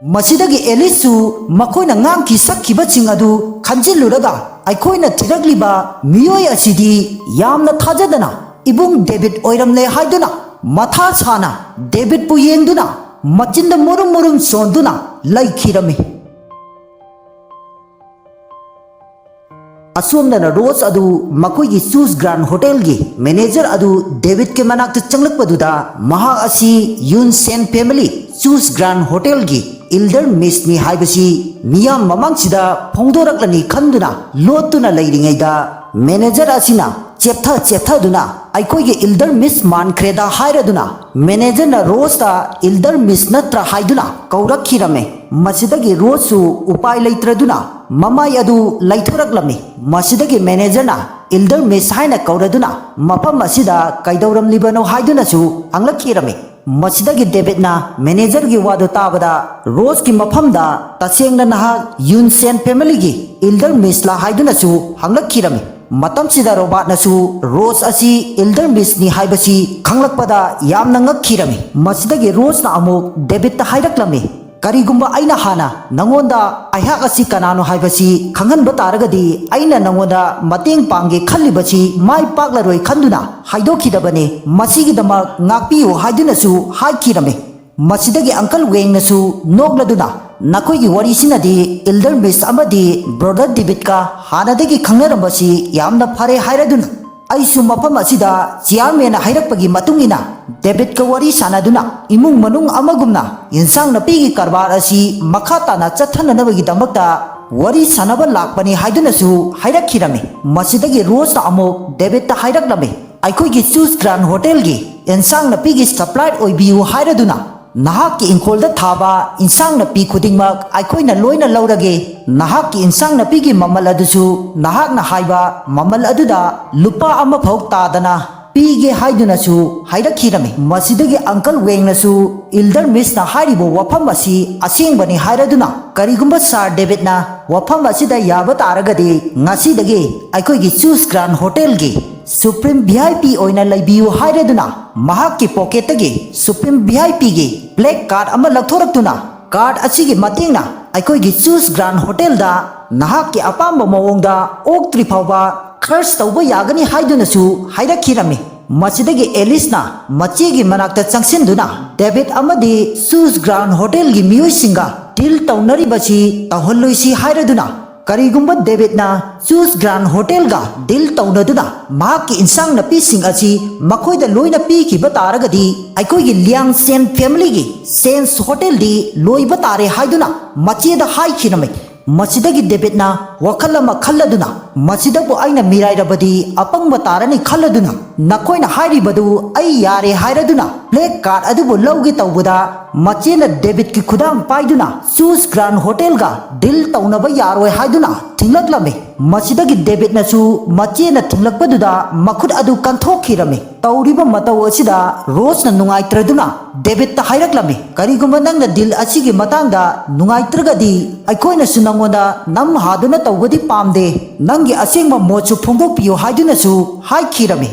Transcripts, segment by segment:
ꯃꯁꯤꯗꯒꯤ ꯑꯦꯂꯤꯁꯁꯨ ꯃꯈꯣꯏꯅ ꯉꯥꯡꯈꯤ ꯁꯛꯈꯤꯕꯁꯤꯡ ꯑꯗꯨ ꯈꯟꯖꯤꯜꯂꯨꯔꯒ ꯑꯩꯈꯣꯏꯅ ꯊꯤꯔꯛꯂꯤꯕ ꯃꯤꯑꯣꯏ ꯑꯁꯤꯗꯤ ꯌꯥꯝꯅ ꯊꯥꯖꯗꯅ ꯏꯕꯨꯡ ꯗꯦꯕꯤꯠ ꯑꯣꯏꯔꯝꯂꯦ ꯍꯥꯏꯗꯨꯅ ꯃꯊꯥ ꯁꯥꯅ ꯗꯦꯕꯤꯠꯄꯨ ꯌꯦꯡꯗꯨꯅ ꯃꯆꯤꯟꯗ ꯃꯨꯔꯨꯝ ꯃꯨꯔꯨꯝ ꯁꯣꯟꯗꯨꯅ ꯂꯩꯈꯤꯔꯝꯃꯤ꯫ ꯑꯁꯣꯝꯗꯅ ꯔꯣꯖ ꯑꯗꯨ ꯃꯈꯣꯏꯒꯤ ꯆꯨꯁ ꯒ꯭ꯔꯥꯟ ꯍꯣꯇꯦꯜꯒꯤ ꯃꯦꯅꯦꯖꯔ ꯑꯗꯨ ꯗꯦꯕꯤꯠꯀꯤ ꯃꯅꯥꯛꯇ ꯆꯪꯂꯛꯄꯗꯨꯗ ꯃꯍꯥꯛ ꯑꯁꯤ ꯌꯨꯟ ꯁꯦꯟ ꯐꯦꯃꯤꯂꯤ ꯆꯨꯁ ꯒ꯭ꯔꯥꯟ ꯍꯣꯇꯦꯜꯒꯤ इल्डर मिसनी हाइबसी मियाम ममांगसिदा फोंदोरक्लनी खंदुना लोतुना लैरिङैदा मैनेजर असिना चेप्था अखोइगे इल्डर मिस मानख्रेदा हाइरदुना मैनेजर ना रोजता इल्डर मिस नत्र हाइदुना कौरखिरमे मसिदगी रोजसु उपाय लैत्रदुना ममाय अदु लैथोरक्लमी मसिदगी मैनेजर ना इल्डर मिस हाइना कौरदुना मफम असिदा कैदौरमलिबनो हाइदुनासु हंगलखिरमे मसिदगी डेविडना मैनेजर की वादो ताबदा रोज की मफमदा तसेंगना नहा यूनसेन फैमिली की इल्डर मिसला हाइदुनासु हंगलखिरमे मतमसिदा रोबाटनासु रोज असी इल्डर मिसनी हाइबसी खंगलकपदा यामना ngakkhirami मसिदगी रोजना अमुक डेविड हाइरक्लमी करीगुम्बा आइना हाना नंगोंदा आइहाक असी कनानो हाइबसी खंगनबा तारगदी आइना नंगोंदा मतेंग पांगे खल्लिबसी माइ पागलरोय खंदुना हाइदोखिदबने मसिगिदमक ngakपियो हाइदुनासु हाइखिरमे मसिदगी अंकल वेंगनासु नोगलदुना नखोइगी वरिसिनादी इल्डर मिस अमदी ब्रदर डेविड का हानादगी खंगनरमबसी यामना फरे हाइरदुना अइसु मफम असिदा चेयरमैन हाइरकपगी मतुंगिना डेविड का वरी सानादुना इमुंग मनुंग अमगुमना इंसांग नपीगी कारबार असी मखा ताना चथननबगी दमकता वरी सानब लाकपनी हाइदुनासु हाइरखिरमे मसिदगी रोज अमुक डेविड हाइरक्लमे अखोइगी चूस ग्रांड होटल की इंसांग नपीगी सप्लायर ओइबियु हाइरदुना नहाक की इंकोलदा थाबा इंसांग नपी खुदिंगमक अखोइना लोइना लौरगे नहाक की इंसांग नपी की ममल अदुसु नहाक ना हाइबा ममल अदुदा लुपा अमा फौक तादना पीगे हाइदुनासु हाइरखिरमे मसिदगी अंकल वेंगनासु इल्डर मिस ना हाइरिबो वफम असी असेंगबनी हाइरदुना करीगुम्बा सार डेविड ना वफम असिदा याबा तारगदे ngasiदगी अखोइगी चूस ग्रांड होटल की सुप्रीम वीआईपी ओइना लैबियु हाइरदुना महाक की पॉकेटगी सुप्रीम वीआईपी की ब्लैक कार्ड अमा लथोरक्तुना कार्ड असिगी मतेंगना अखोइगी चूस ग्रांड होटल दा नहाक की अपाम्बा मवोंगदा ओक्ट्री फावबा खर्च तौबा यागनी हाइदुनासु हाइरखिरमे मसिदगी एलिसना मचेगी मनाक्ता चंगसिनदुना डेविड अमदी चूस ग्रांड होटल की मियोइसिंगा डील तौनरिबसी तौहल्लोइसी हाइरदुना करीगुम्बा डेविडना चूस ग्रांड होटल का डील तौनदुना महाक की इंसांग नपीसिंग असी मखोइदा लोइना पीखिबा तारगदी अखोइगी लियांग सेन फैमिली की सेंस होटल दी लोइबा तारे हाइदुना मचेदा हाइखिरमे मसिदगी डेविडना वखल अमा खल्लदुना मसिदबु आइना मिराइरबदी अपंगबा तारनी खल्लदुना नखोइना हाइरिबदु आई यारे हाइरदुना ब्लैक कार्ड अदुबु लौगे तौबदा मचेना डेविड की खुदांग पाइदुना चूस ग्रांड होटल का डील तौनबा यारोय हाइदुना थिंगलक्लमे मसिदगी डेविडनासु मचेना थिंगलक्पदुदा मखुद अदु कंथोखिरमे तौरिबा मतौ असिदा रोजना नुंगाइत्रदुना डेविड हाइरक्लमे करीगुम्बा नंगना डील असिगी मतांगदा नुंगाइत्रगदी अखोइनासु नंगोंदा नम हादुना तौबदी पामदे नंगी असेंगबा मोचु फोंदोकपियो हाइदुनासु हाइखिरमे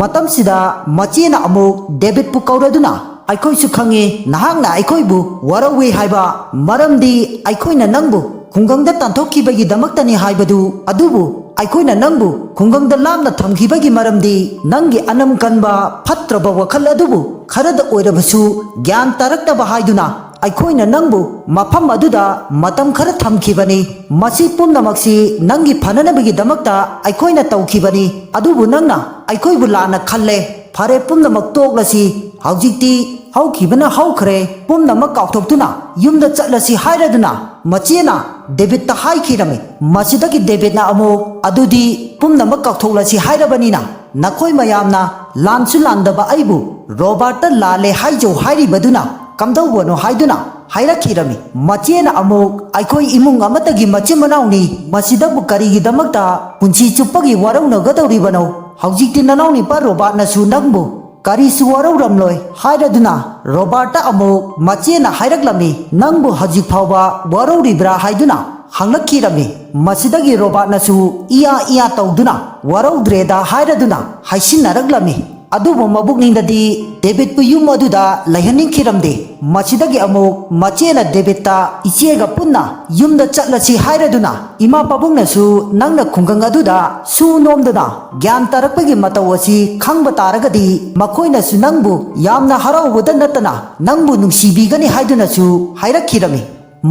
मतमसिदा मचेना अमुक डेविड पु कौरदुना अखोइसु खंगे नहांगना अखोइबु वरवे हाइबा मरमदी अखोइना नंगबु खुंगंगदा तांथोखिबगी दमक्तनी हाइबदु अदुबु अखोइना नंगबु खुंगंगदा लामना थमखिबगी मरमदी नंगी अनम कनबा फत्रबा वखल अदुबु खरद ओइरबसु ज्ञान तारक्तबा हाइदुना अखोइना नंगबु मफम अदुदा मतम खर थमखिबनी मसी पुमनमक्सी नंगी फननबगी दमक्ता अखोइना तौखिबनी अदुबु नंगना अखोइबु लाना खल्ले फरे पुमनमक तोक्लसी हौजिक्ति हौखिबना हौखरे पुमनमक काउथोक्तुना युमदा चटलसी हाइरदुना मचेना डेविड हाइखिरमे मसिदगी डेविडना अमुक अदुदी पुमनमक काउथोक्लसी हाइरबनीना नखोइ मयामना लानसु लांदबा अइबु रोबर्ट लाले हाइजो हाइरिबदुना कमदौबनो हाइदुना हाइरखिरमे मचेना अमुक अखोइ इमुंग अमतगी मचे मनाउनी मसिदबु करीगिदमक्ता पुंसी चुप्पगी वरौनगदौरिबनो हौजिक्ति ननाउनी पर रोबर्टनासु नंगबु करीसु वरौरमलोय हाइरदुना रोबर्ट अमुक मचेना हाइरक्लमी नंगबु हजिक फावबा वरौरिब्रा हाइदुना हंगलखिरमे मसिदगी रोबर्टनासु इया इया तौदुना वरौद्रेदा हाइरदुना हाइसिनरक्लमी ꯑꯗꯨꯕꯨ ꯃꯕꯨꯛꯅꯤꯡꯗꯗꯤ ꯗꯦꯕꯤꯠꯄꯨ ꯌꯨꯝ ꯑꯗꯨꯗ ꯂꯩꯍꯟꯅꯤꯡꯈꯤꯔꯝꯗꯦ꯫ ꯃꯁꯤꯗꯒꯤ ꯑꯃꯨꯛ ꯃꯆꯦꯅ ꯗꯦꯕꯤꯠꯇ ꯏꯆꯦꯒ ꯄꯨꯟꯅ ꯌꯨꯝꯗ ꯆꯠꯂꯁꯤ ꯍꯥꯏꯔꯗꯨꯅ ꯏꯃꯥ ꯄꯥꯕꯨꯡꯅꯁꯨ ꯅꯪꯅ ꯈꯨꯡꯒꯪ ꯑꯗꯨꯗ ꯁꯨ ꯅꯣꯝꯗꯨꯅ ꯒ꯭ꯌꯥꯟ ꯇꯥꯔꯛꯄꯒꯤ ꯃꯇꯧ ꯑꯁꯤ ꯈꯪꯕ ꯇꯥꯔꯒꯗꯤ ꯃꯈꯣꯏꯅꯁꯨ ꯅꯪꯕꯨ ꯌꯥꯝꯅ ꯍꯔꯥꯎꯕꯗ ꯅꯠꯇꯅ ꯅꯪꯕꯨ ꯅꯨꯡꯁꯤꯕꯤꯒꯅꯤ ꯍꯥꯏꯗꯨꯅꯁꯨ ꯍꯥꯏꯔꯛꯈꯤꯔꯝꯃꯤ꯫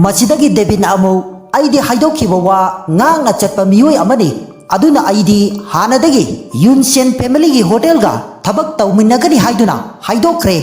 ꯃꯁꯤꯗꯒꯤ ꯗꯦꯕꯤꯠꯅ ꯑꯃꯨꯛ ꯑꯩꯗꯤ ꯍꯥꯏꯗꯣꯛꯈꯤꯕ ꯋꯥ ꯉꯥꯛꯅ ꯆꯠꯄ ꯃꯤꯑꯣꯏ ꯑꯃꯅꯤ, ꯑꯗꯨꯅ ꯑꯩꯗꯤ ꯍꯥꯟꯅꯗꯒꯤ ꯌꯨꯟꯁꯦꯟ ꯐꯦꯃꯤꯂꯤꯒꯤ ꯍꯣꯇꯦꯜꯒ ꯊꯕꯛ ꯇꯧꯃꯤꯟꯅꯒꯅꯤ ꯍꯥꯏꯗꯨꯅ ꯍꯥꯏꯗꯣꯛꯈ꯭ꯔꯦ꯫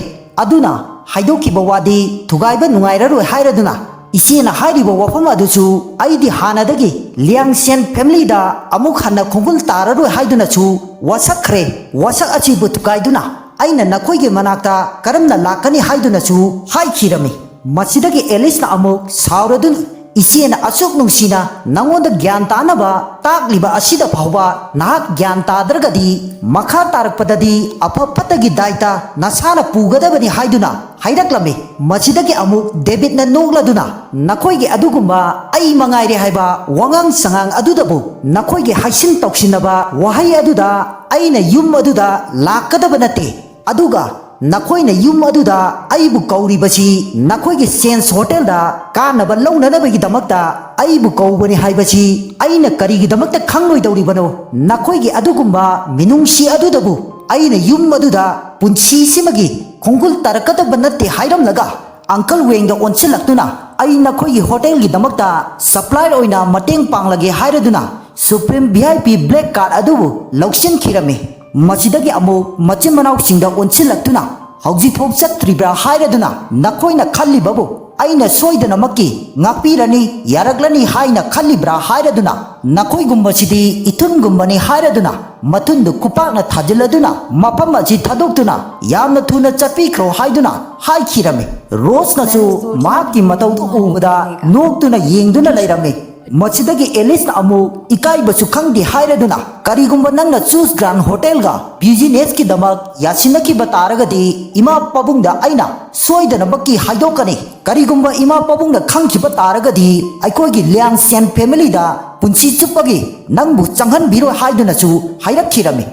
ꯑꯗꯨꯅ ꯍꯥꯏꯗꯣꯛꯈꯤꯕ ꯋꯥꯗꯤ ꯊꯨꯒꯥꯏꯕ ꯅꯨꯡꯉꯥꯏꯔꯔꯣꯏ ꯍꯥꯏꯔꯗꯨꯅ ꯏꯆꯦꯅ ꯍꯥꯏꯔꯤꯕ ꯋꯥꯐꯝ ꯑꯗꯨꯁꯨ ꯑꯩꯗꯤ ꯍꯥꯟꯅꯗꯒꯤ ꯂꯤꯌꯥꯡꯁꯦꯟ ꯐꯦꯃꯤꯂꯤꯗ ꯑꯃꯨꯛ ꯍꯟꯅ ꯈꯣꯡꯒꯨꯜ ꯇꯥꯔꯔꯣꯏ ꯍꯥꯏꯗꯨꯅꯁꯨ ꯋꯥꯁꯛꯈ꯭ꯔꯦ꯫ ꯋꯥꯁꯛ ꯑꯁꯤꯕꯨ ꯊꯨꯒꯥꯏꯗꯨꯅ ꯑꯩꯅ ꯅꯈꯣꯏꯒꯤ ꯃꯅꯥꯛꯇ ꯀꯔꯝꯅ ꯂꯥꯛꯀꯅꯤ ꯍꯥꯏꯗꯨꯅꯁꯨ ꯍꯥꯏꯈꯤꯔꯝꯃꯤ꯫ ꯃꯁꯤꯗꯒꯤ ꯑꯦꯂꯤꯁꯅ ꯑꯃꯨꯛ ꯁꯥꯎꯔꯗꯨꯅ ꯏꯆꯦꯅ ꯑꯁꯨꯛ ꯅꯨꯡꯁꯤꯅ ꯅꯉꯣꯟꯗ ꯒ꯭ꯌꯥꯟ ꯇꯥꯅꯕ ꯇꯥꯛꯂꯤꯕ ꯑꯁꯤꯗ ꯐꯥꯎꯕ ꯅꯍꯥꯛ ꯒ꯭ꯌꯥꯟ ꯇꯥꯗ꯭ꯔꯒꯗꯤ ꯃꯈꯥ ꯇꯥꯔꯛꯄꯗꯗꯤ ꯑꯐ ꯐꯠꯇꯒꯤ ꯗꯥꯏꯇ ꯅꯁꯥꯅ ꯄꯨꯒꯗꯕꯅꯤ ꯍꯥꯏꯗꯨꯅ ꯍꯥꯏꯔꯛꯂꯝꯃꯤ꯫ ꯃꯁꯤꯗꯒꯤ ꯑꯃꯨꯛ ꯗꯦꯕꯤꯠꯅ ꯅꯣꯛꯂꯗꯨꯅ ꯅꯈꯣꯏꯒꯤ ꯑꯗꯨꯒꯨꯝꯕ ꯑꯩ ꯃꯉꯥꯏꯔꯦ ꯍꯥꯏꯕ ꯋꯥꯉꯥꯡ ꯁꯉꯥꯡ ꯑꯗꯨꯗꯕꯨ ꯅꯈꯣꯏꯒꯤ ꯍꯥꯏꯁꯤꯟ ꯇꯧꯁꯤꯟꯅꯕ ꯋꯥꯍꯩ ꯑꯗꯨꯗ ꯑꯩꯅ ꯌꯨꯝ ꯑꯗꯨꯗ ꯂꯥꯛꯀꯗꯕ ꯅꯠꯇꯦ, ꯑꯗꯨꯒ ꯅꯈꯣꯏꯅ ꯌꯨꯝ ꯑꯗꯨꯗ ꯑꯩꯕꯨ ꯀꯧꯔꯤꯕꯁꯤ ꯅꯈꯣꯏꯒꯤ ꯆꯦꯟꯁ ꯍꯣꯇꯦꯜꯗ ꯀꯥꯟꯅꯕ ꯂꯧꯅꯅꯕꯒꯤꯗꯃꯛꯇ ꯑꯩꯕꯨ ꯀꯧꯕꯅꯤ ꯍꯥꯏꯕꯁꯤ ꯑꯩꯅ ꯀꯔꯤꯒꯤꯗꯃꯛꯇ ꯈꯪꯂꯣꯏꯗꯧꯔꯤꯕꯅꯣ? ꯅꯈꯣꯏꯒꯤ ꯑꯗꯨꯒꯨꯝꯕ ꯃꯤꯅꯨꯡꯁꯤ ꯑꯗꯨꯗꯕꯨ ꯑꯩꯅ ꯌꯨꯝ ꯑꯗꯨꯗ ꯄꯨꯟꯁꯤꯁꯤꯃꯒꯤ ꯈꯣꯡꯒꯨꯜ ꯇꯥꯔꯛꯀꯗꯕ ꯅꯠꯇꯦ ꯍꯥꯏꯔꯝꯂꯒ ꯑꯪꯀꯜ ꯋꯦꯡꯗ ꯑꯣꯟꯁꯤꯜꯂꯛꯇꯨꯅ ꯑꯩ ꯅꯈꯣꯏꯒꯤ ꯍꯣꯇꯦꯜꯒꯤꯗꯃꯛꯇ ꯁꯄ꯭ꯂꯥꯏꯔ ꯑꯣꯏꯅ ꯃꯇꯦꯡ ꯄꯥꯡꯂꯒꯦ ꯍꯥꯏꯔꯗꯨꯅ ꯁꯨꯄ꯭ꯔꯤꯝ VIP ꯕ꯭ꯂꯦꯛ ꯀꯥꯔꯗ ꯑꯗꯨꯕꯨ ꯂꯧꯁꯤꯟꯈꯤꯔꯝꯃꯤ꯫ ꯃꯁꯤꯗꯒꯤ ꯑꯃꯨꯛ ꯃꯆꯤꯟ ꯃꯅꯥꯎꯁꯤꯡꯗ ꯑꯣꯟꯁꯤꯜꯂꯛꯇꯨꯅ ꯍꯧꯖꯤꯛꯐꯥꯎ ꯆꯠꯇ꯭ꯔꯤꯕ꯭ꯔꯥ ꯍꯥꯏꯔꯗꯨꯅ ꯅꯈꯣꯏꯅ ꯈꯜꯂꯤꯕꯕꯨ ꯑꯩꯅ ꯁꯣꯏꯗꯅꯃꯛꯀꯤ ꯉꯥꯛꯄꯤꯔꯅꯤ ꯌꯥꯔꯛꯂꯅꯤ ꯍꯥꯏꯅ ꯈꯜꯂꯤꯕ꯭ꯔꯥ ꯍꯥꯏꯔꯗꯨꯅ ꯅꯈꯣꯏꯒꯨꯝꯕꯁꯤꯗꯤ ꯏꯊꯨꯟꯒꯨꯝꯕꯅꯤ ꯍꯥꯏꯔꯗꯨꯅ ꯃꯊꯨꯟꯗꯨ ꯈꯨꯄꯥꯛꯅ ꯊꯥꯖꯤꯜꯂꯗꯨꯅ ꯃꯐꯝ ꯑꯁꯤ ꯊꯥꯗꯣꯛꯇꯨꯅ ꯌꯥꯝꯅ ꯊꯨꯅ ꯆꯠꯄꯤꯈ꯭ꯔꯣ ꯍꯥꯏꯗꯨꯅ ꯍꯥꯏꯈꯤꯔꯝꯃꯤ꯫ ꯔꯣꯁꯅꯁꯨ ꯃꯍꯥꯛꯀꯤ ꯃꯇꯧꯗꯨ ꯎꯕꯗ ꯅꯣꯛꯇꯨꯅ ꯌꯦꯡꯗꯨꯅ ꯂꯩꯔꯝꯃꯤ꯫ ꯃꯁꯤꯗꯒꯤ ꯑꯦꯂꯤꯁꯅ ꯑꯃꯨꯛ ꯏꯀꯥꯏꯕꯁꯨ ꯈꯪꯗꯦ ꯍꯥꯏꯔꯗꯨꯅ ꯀꯔꯤꯒꯨꯝꯕ ꯅꯪꯅ ꯆꯨꯁ ꯒ꯭ꯔꯥꯟ ꯍꯣꯇꯦꯜꯒ ꯕꯤꯖꯤꯅꯦꯁꯀꯤꯗꯃꯛ ꯌꯥꯁꯤꯟꯅꯈꯤꯕ ꯇꯥꯔꯒꯗꯤ ꯏꯃꯥ ꯄꯥꯕꯨꯡꯗ ꯑꯩꯅ ꯁꯣꯏꯗꯅꯃꯛꯀꯤ ꯍꯥꯏꯗꯣꯛꯀꯅꯤ꯫ ꯀꯔꯤꯒꯨꯝꯕ ꯏꯃꯥ ꯄꯥꯕꯨꯡꯅ ꯈꯪꯈꯤꯕ ꯇꯥꯔꯒꯗꯤ ꯑꯩꯈꯣꯏꯒꯤ ꯂꯤꯌꯥꯡꯁꯦꯟ ꯐꯦꯃꯤꯂꯤꯗ ꯄꯨꯟꯁꯤ ꯆꯨꯞꯄꯒꯤ ꯅꯪꯕꯨ ꯆꯪꯍꯟꯕꯤꯔꯣꯏ ꯍꯥꯏꯗꯨꯅꯁꯨ ꯍꯥꯏꯔꯛꯈꯤꯔꯝꯃꯤ꯫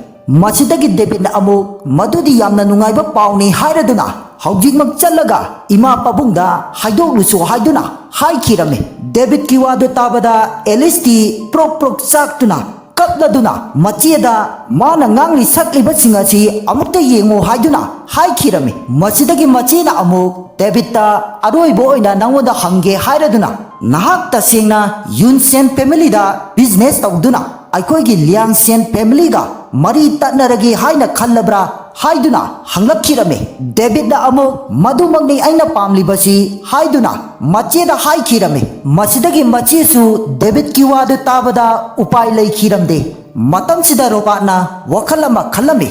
ꯃꯁꯤꯗꯒꯤ ꯗꯦꯕꯤꯠꯅ ꯑꯃꯨꯛ ꯃꯗꯨꯗꯤ ꯌꯥꯝꯅ ꯅꯨꯡꯉꯥꯏꯕ ꯄꯥꯎꯅꯤ ꯍꯥꯏꯔꯗꯨꯅ ꯍꯧꯖꯤꯛꯃꯛ ꯆꯠꯂꯒ ꯏꯃꯥ ꯄꯥꯕꯨꯡꯗ ꯍꯥꯏꯗꯣꯛꯂꯨꯁꯨ ꯍꯥꯏꯗꯨꯅ ꯍꯥꯏꯈꯤꯔꯝꯃꯤ꯫ ꯗꯦꯕꯤꯠꯀꯤ ꯋꯥꯗꯨ ꯇꯥꯕꯗ ꯑꯦꯂꯤꯁꯇꯤ ꯄ꯭ꯔꯣꯛ ꯄ꯭ꯔꯣꯛ ꯆꯥꯛꯇꯨꯅ ꯀꯞꯂꯗꯨꯅ ꯃꯆꯦꯗ ꯃꯥꯅ ꯉꯥꯡꯂꯤ ꯁꯛꯂꯤꯕꯁꯤꯡ ꯑꯁꯤ ꯑꯃꯨꯛꯇ ꯌꯦꯡꯉꯨ ꯍꯥꯏꯗꯨꯅ ꯍꯥꯏꯈꯤꯔꯝꯃꯤ꯫ ꯃꯁꯤꯗꯒꯤ ꯃꯆꯦꯅ ꯑꯃꯨꯛ ꯗꯦꯕꯤꯠꯇ ꯑꯔꯣꯏꯕ ꯑꯣꯏꯅ ꯅꯉꯣꯟꯗ ꯍꯪꯒꯦ ꯍꯥꯏꯔꯗꯨꯅ ꯅꯍꯥꯛ ꯇꯁꯦꯡꯅ ꯌꯨꯟꯁꯦꯟ ꯐꯦꯃꯤꯂꯤꯗ ꯕꯤꯖꯤꯅꯦꯁ ꯇꯧꯗꯨꯅ ꯑꯩꯈꯣꯏꯒꯤ ꯂꯤꯌꯥꯡꯁꯦꯟ ꯐꯦꯃꯤꯂꯤꯒ ꯃꯔꯤ ꯇꯠꯅꯔꯒꯦ ꯍꯥꯏꯅ ꯈꯜꯂꯕ꯭ꯔꯥ ꯍꯥꯏꯗꯨꯅ ꯍꯪꯂꯛꯈꯤꯔꯝꯃꯤ꯫ ꯗꯦꯕꯤꯠꯅ ꯑꯃꯨꯛ ꯃꯗꯨꯃꯛꯅꯤ ꯑꯩꯅ ꯄꯥꯝꯂꯤꯕꯁꯤ ꯍꯥꯏꯗꯨꯅ ꯃꯆꯦꯗ ꯍꯥꯏꯈꯤꯔꯝꯃꯤ꯫ ꯃꯁꯤꯗꯒꯤ ꯃꯆꯦꯁꯨ ꯗꯦꯕꯤꯠꯀꯤ ꯋꯥꯗꯨ తాꯕꯗ ꯎꯄꯥꯏ ꯂꯩꯈꯤꯔꯝꯗꯦ꯫ ꯃꯇꯝꯁꯤꯗ ꯔꯣꯕꯥꯔꯠꯅ ꯋꯥꯈꯜ ꯑꯃ ꯈꯜꯂꯝꯃꯤ꯫